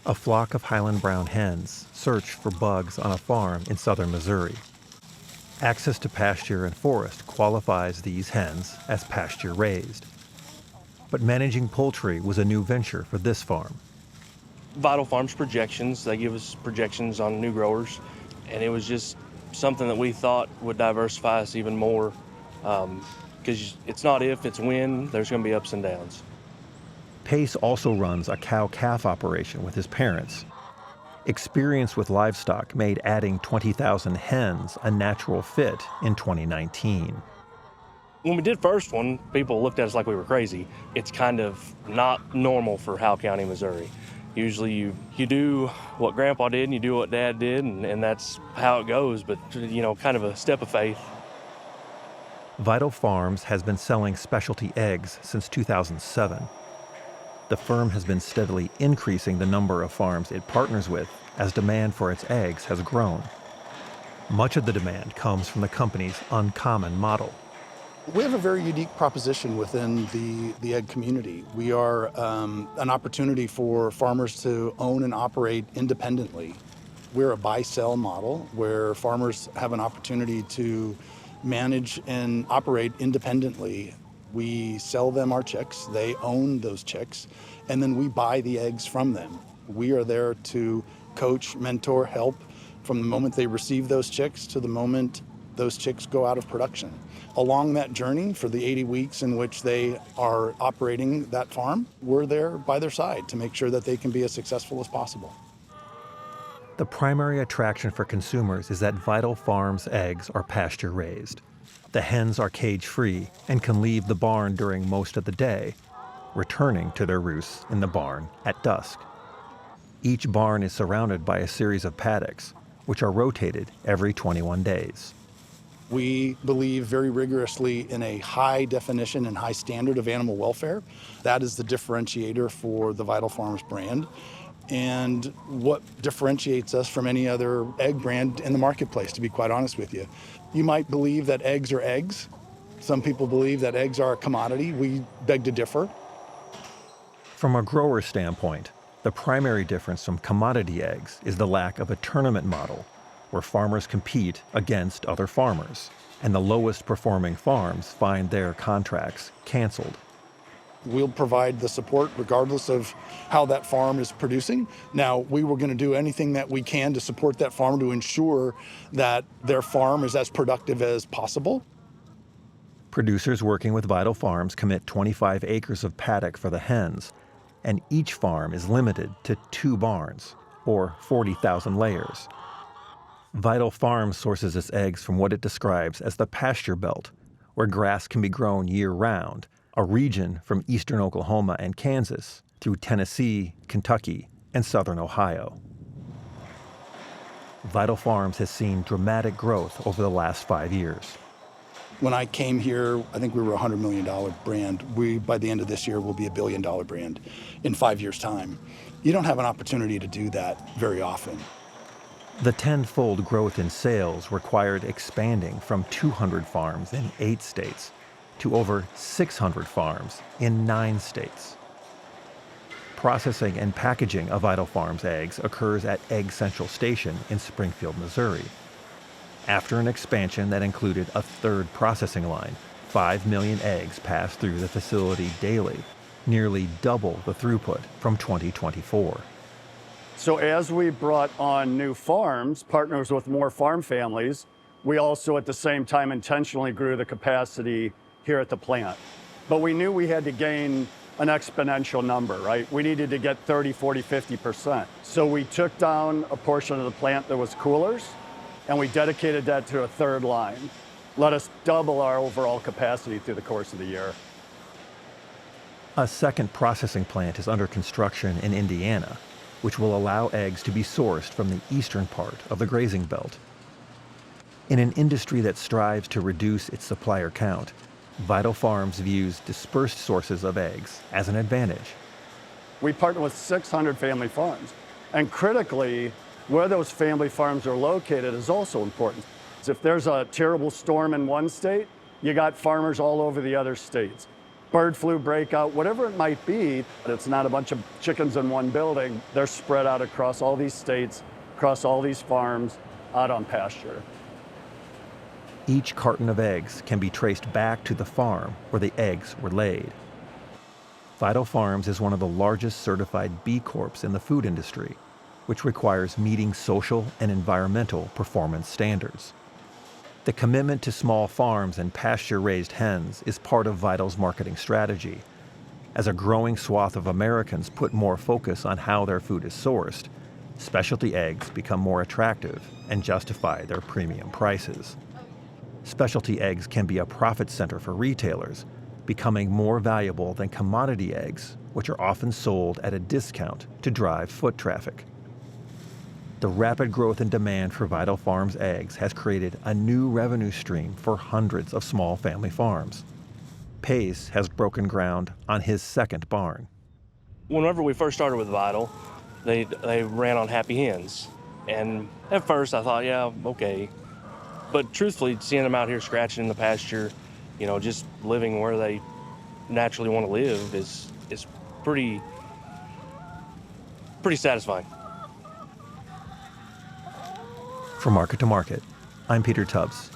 A flock of Highland brown hens search for bugs on a farm in southern Missouri. Access to pasture and forest qualifies these hens as pasture-raised. But managing poultry was a new venture for this farm. Vital Farms projections, they give us projections on new growers, and it was just something that we thought would diversify us even more, because it's not if, it's when. There's going to be ups and downs. Pace also runs a cow-calf operation with his parents. Experience with livestock made adding 20,000 hens a natural fit in 2019. When we did first one, people looked at us like we were crazy. It's kind of not normal for Howell County, Missouri. Usually you do what Grandpa did and you do what Dad did, and that's how it goes, but, kind of a step of faith. Vital Farms has been selling specialty eggs since 2007. The firm has been steadily increasing the number of farms it partners with as demand for its eggs has grown. Much of the demand comes from the company's uncommon model. We have a very unique proposition within the egg community. We are an opportunity for farmers to own and operate independently. We're a buy-sell model where farmers have an opportunity to manage and operate independently. We sell them our chicks, they own those chicks, and then we buy the eggs from them. We are there to coach, mentor, help from the moment they receive those chicks to the moment those chicks go out of production. Along that journey, for the 80 weeks in which they are operating that farm, we're there by their side to make sure that they can be as successful as possible. The primary attraction for consumers is that Vital Farms eggs are pasture-raised. The hens are cage-free and can leave the barn during most of the day, returning to their roosts in the barn at dusk. Each barn is surrounded by a series of paddocks, which are rotated every 21 days. We believe very rigorously in a high definition and high standard of animal welfare. That is the differentiator for the Vital Farms brand, and what differentiates us from any other egg brand in the marketplace, to be quite honest with you. You might believe that eggs are eggs. Some people believe that eggs are a commodity. We beg to differ. From a grower standpoint, the primary difference from commodity eggs is the lack of a tournament model where farmers compete against other farmers, and the lowest performing farms find their contracts canceled. We'll provide the support regardless of how that farm is producing. Now, we were going to do anything that we can to support that farm to ensure that their farm is as productive as possible. Producers working with Vital Farms commit 25 acres of paddock for the hens, and each farm is limited to 2 barns, or 40,000 layers. Vital Farms sources its eggs from what it describes as the pasture belt, where grass can be grown year-round, a region from eastern Oklahoma and Kansas through Tennessee, Kentucky, and southern Ohio. Vital Farms has seen dramatic growth over the last 5 years. When I came here, I think we were a $100 million brand. By the end of this year, will be a $1 billion brand in 5 years' time. You don't have an opportunity to do that very often. The tenfold growth in sales required expanding from 200 farms in 8 states to over 600 farms in 9 states. Processing and packaging of Vital Farms eggs occurs at Egg Central Station in Springfield, Missouri. After an expansion that included a 3rd processing line, 5 million eggs pass through the facility daily, nearly double the throughput from 2024. So as we brought on new farms, partners with more farm families, we also at the same time intentionally grew the capacity here at the plant. But we knew we had to gain an exponential number, right? We needed to get 30, 40, 50%. So we took down a portion of the plant that was coolers, and we dedicated that to a 3rd line. Let us double our overall capacity through the course of the year. A 2nd processing plant is under construction in Indiana, which will allow eggs to be sourced from the eastern part of the grazing belt. In an industry that strives to reduce its supplier count, Vital Farms views dispersed sources of eggs as an advantage. We partner with 600 family farms, and critically, where those family farms are located is also important. If there's a terrible storm in one state, you got farmers all over the other states. bird flu breakout, whatever it might be. It's not a bunch of chickens in one building. They're spread out across all these states, across all these farms, out on pasture. Each carton of eggs can be traced back to the farm where the eggs were laid. Vital Farms is one of the largest certified B Corps in the food industry, which requires meeting social and environmental performance standards. The commitment to small farms and pasture-raised hens is part of Vital's marketing strategy. As a growing swath of Americans put more focus on how their food is sourced, specialty eggs become more attractive and justify their premium prices. Specialty eggs can be a profit center for retailers, becoming more valuable than commodity eggs, which are often sold at a discount to drive foot traffic. The rapid growth in demand for Vital Farms eggs has created a new revenue stream for hundreds of small family farms. Pace has broken ground on his second barn. Whenever we first started with Vital, they ran on happy hens. And at first I thought, yeah, okay. But truthfully, seeing them out here scratching in the pasture, just living where they naturally want to live is pretty satisfying. From Market to Market, I'm Peter Tubbs.